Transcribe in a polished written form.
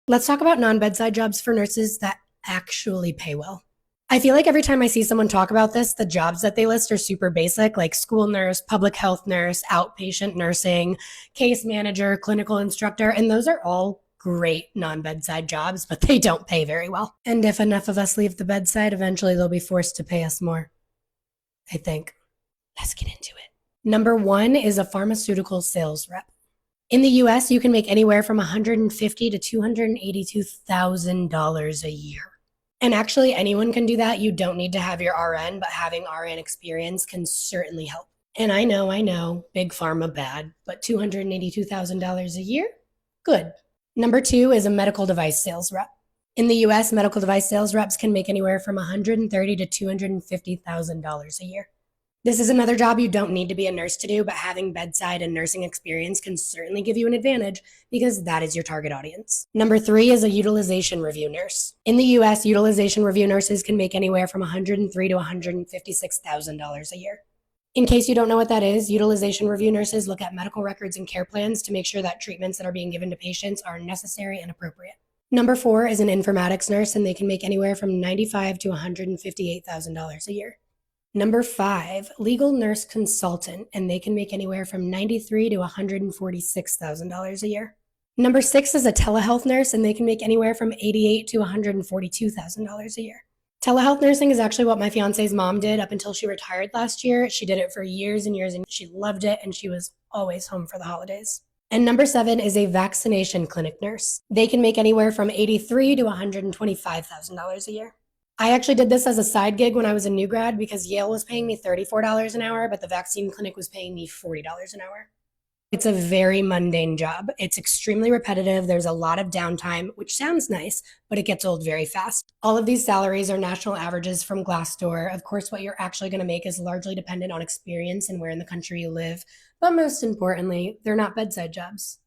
Let's talk about non-bedside jobs for nurses that actually pay well. I feel like every time I see someone talk about this, the jobs that they list are super basic, like school nurse, public health nurse, outpatient nursing, case manager, clinical instructor, and those are all great non-bedside jobs, but they don't pay very well. And if enough of us leave the bedside, eventually they'll be forced to pay us more, I think. Let's get into it. Number one is a pharmaceutical sales rep. In the US, you can make anywhere from $150,000 to $282,000 a year. And actually, anyone can do that. You don't need to have your RN, but having RN experience can certainly help. And I know, big pharma bad, but $282,000 a year? Good. Number two is a medical device sales rep. In the US, medical device sales reps can make anywhere from $130,000 to $250,000 a year. This is another job you don't need to be a nurse to do, but having bedside and nursing experience can certainly give you an advantage because that is your target audience. Number three is a utilization review nurse. In the US, utilization review nurses can make anywhere from $103,000 to $156,000 a year. In case you don't know what that is, utilization review nurses look at medical records and care plans to make sure that treatments that are being given to patients are necessary and appropriate. Number four is an informatics nurse, and they can make anywhere from $95,000 to $158,000 a year. Number five, legal nurse consultant, and they can make anywhere from $93,000 to $146,000 a year. Number six is a telehealth nurse, and they can make anywhere from $88,000 to $142,000 a year. Telehealth nursing is actually what my fiance's mom did up until she retired last year. She did it for years and years, and she loved it, and she was always home for the holidays. And number seven is a vaccination clinic nurse. They can make anywhere from $83,000 to $125,000 a year. I actually did this as a side gig when I was a new grad because Yale was paying me $34 an hour, but the vaccine clinic was paying me $40 an hour. It's a very mundane job. It's extremely repetitive. There's a lot of downtime, which sounds nice, but it gets old very fast. All of these salaries are national averages from Glassdoor. Of course, what you're actually going to make is largely dependent on experience and where in the country you live, but most importantly, they're not bedside jobs.